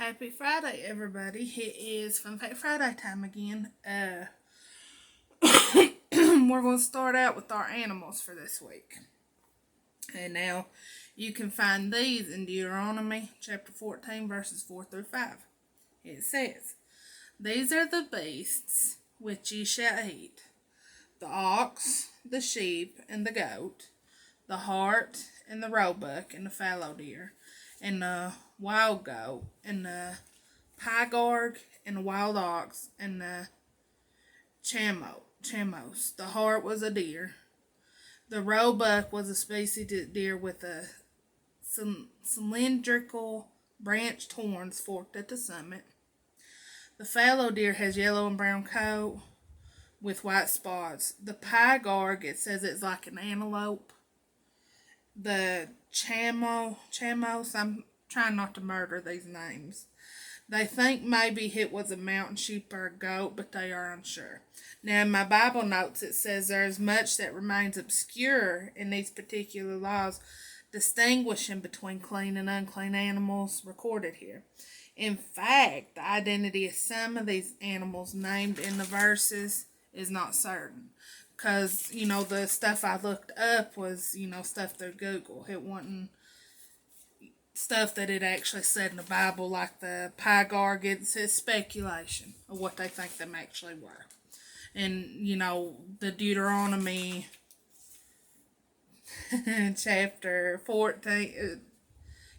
Happy Friday, everybody. It is Fun Fact Friday time again. We're going to start out with our animals for this week. And now you can find these in Deuteronomy chapter 14, verses 4 through 5. It says, "These are the beasts which ye shall eat: the ox, the sheep, and the goat, the hart, and the roebuck, and the fallow deer, and the wild goat, and the pygarg, and the wild ox, and the chamos. The hart was a deer. The roebuck was a species of deer with a cylindrical branched horns forked at the summit. The fallow deer has yellow and brown coat with white spots. The pygarg, it says it's like an antelope. The chamos, I'm trying not to murder these names. They think maybe it was a mountain sheep or a goat, but they are unsure. Now, in my Bible notes, it says there is much that remains obscure in these particular laws, distinguishing between clean and unclean animals recorded here. In fact, the identity of some of these animals named in the verses is not certain. Because, the stuff I looked up was, stuff through Google. It wasn't stuff that it actually said in the Bible, like the pygarg. It's speculation of what they think them actually were. And, the Deuteronomy chapter 14,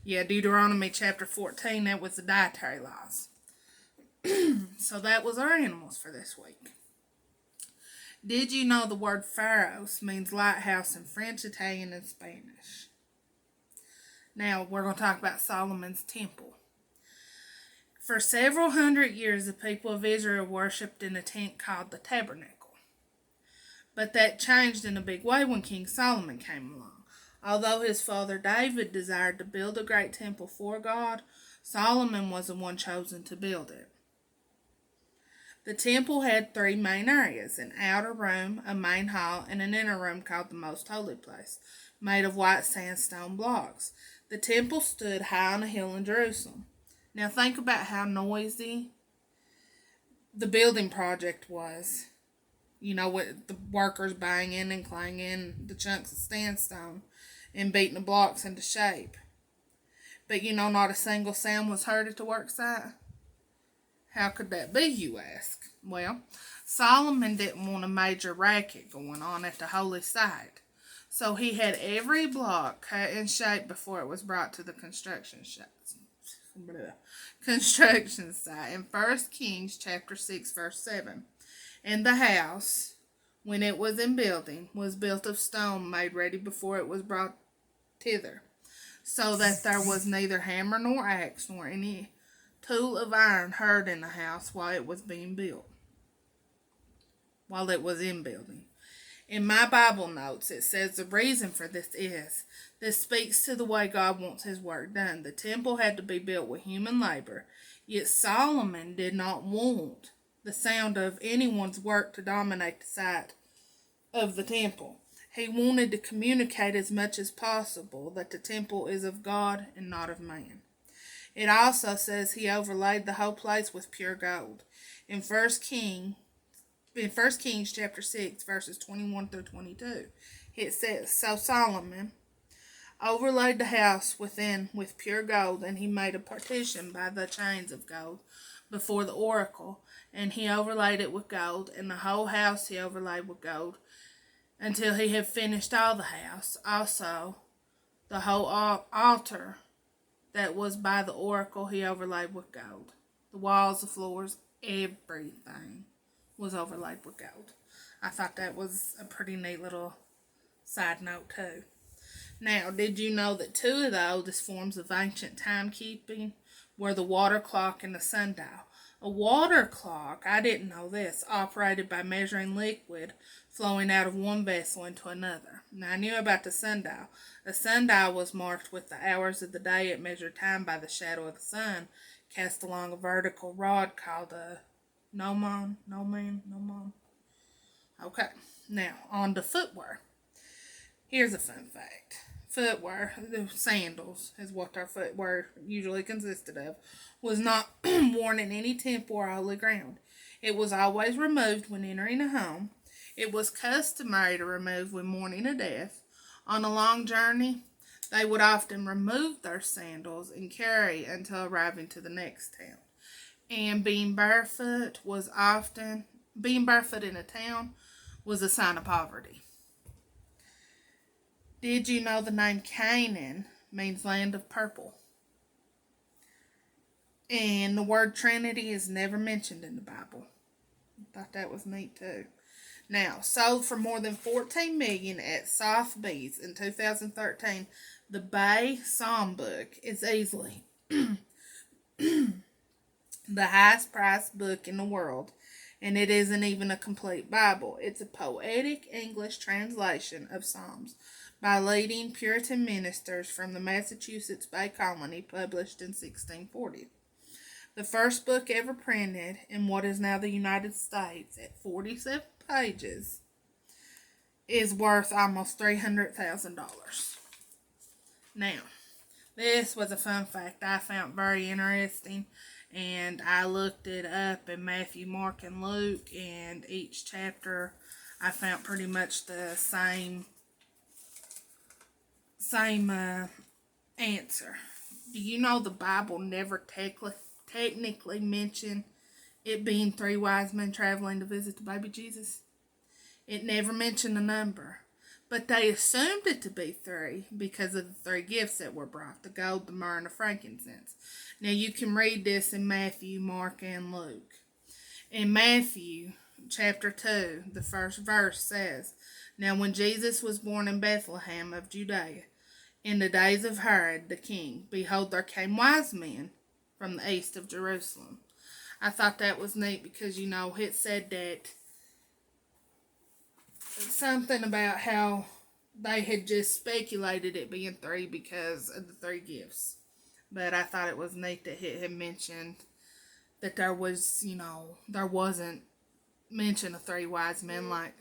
Deuteronomy chapter 14, that was the dietary laws. So that was our animals for this week. Did you know the word Pharos means lighthouse in French, Italian, and Spanish? Now we're going to talk about Solomon's temple. For several hundred years, the people of Israel worshipped in a tent called the tabernacle. But that changed in a big way when King Solomon came along. Although his father David desired to build a great temple for God, Solomon was the one chosen to build it. The temple had three main areas: an outer room, a main hall, and an inner room called the Most Holy Place, made of white sandstone blocks. The temple stood high on a hill in Jerusalem. Now think about how noisy the building project was. With the workers banging and clanging the chunks of sandstone and beating the blocks into shape. But not a single sound was heard at the work site. How could that be, you ask? Well, Solomon didn't want a major racket going on at the holy site. So he had every block cut and shaped before it was brought to the construction site. In 1 Kings chapter 6, verse 7. "And the house, when it was in building, was built of stone made ready before it was brought thither, so that there was neither hammer nor axe nor any tool of iron heard in the house while it was in building." In my Bible notes, it says the reason for this speaks to the way God wants his work done. The temple had to be built with human labor, yet Solomon did not want the sound of anyone's work to dominate the sight of the temple. He wanted to communicate as much as possible that the temple is of God and not of man. It also says he overlaid the whole place with pure gold. In 1 Kings chapter 6, verses 21 through 22, it says, "So Solomon overlaid the house within with pure gold, and he made a partition by the chains of gold before the oracle, and he overlaid it with gold, and the whole house he overlaid with gold, until he had finished all the house. Also, the whole altar that was by the oracle he overlaid with gold. The walls, the floors, everything was overlaid with gold." I thought that was a pretty neat little side note too. Now, did you know that two of the oldest forms of ancient timekeeping were the water clock and the sundial? A water clock, I didn't know this, operated by measuring liquid flowing out of one vessel into another. Now, I knew about the sundial. A sundial was marked with the hours of the day. It measured time by the shadow of the sun cast along a vertical rod called a gnomon. Okay, now on to footwear. Here's a fun fact. footwear, the sandals is what our footwear usually consisted of, was not worn in any temple or holy ground. It was always removed when entering a home. It was customary to remove when mourning a death. On a long journey, they would often remove their sandals and carry until arriving to the next town. And being barefoot in a town was a sign of poverty. Did you know the name Canaan means land of purple? And the word Trinity is never mentioned in the Bible. I thought that was neat too. Now, sold for more than $14 million at Sotheby's in 2013, the Bay Psalm book is easily the highest priced book in the world, and it isn't even a complete Bible. It's a poetic English translation of Psalms by leading Puritan ministers from the Massachusetts Bay Colony, published in 1640. The first book ever printed in what is now the United States, at 47 pages, is worth almost $300,000. Now, this was a fun fact I found very interesting, and I looked it up in Matthew, Mark, and Luke, and each chapter I found pretty much the same answer. Do you know the Bible never technically mentioned it being 3 wise men traveling to visit the baby Jesus? It never mentioned a number. But they assumed it to be 3 because of the 3 gifts that were brought: the gold, the myrrh, and the frankincense. Now you can read this in Matthew, Mark, and Luke. In Matthew chapter 2, the first verse says, "Now when Jesus was born in Bethlehem of Judea, in the days of Herod the king, behold, there came wise men from the east of Jerusalem." I thought that was neat because, it said that something about how they had just speculated it being 3 because of the 3 gifts. But I thought it was neat that it had mentioned that there wasn't mention of 3 wise men like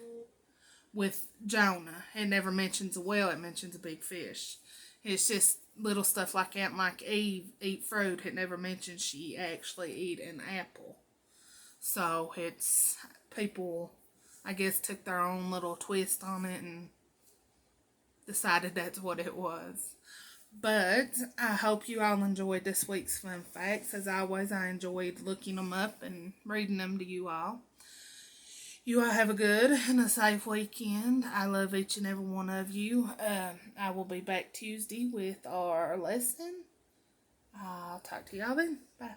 with Jonah. It never mentions a whale, it mentions a big fish. It's just little stuff like that, like Eve eat fruit. It never mentions she actually eat an apple. So it's people, I guess, took their own little twist on it and decided that's what it was. But I hope you all enjoyed this week's fun facts. As always, I enjoyed looking them up and reading them to you all. You all have a good and a safe weekend. I love each and every one of you. I will be back Tuesday with our lesson. I'll talk to y'all then. Bye.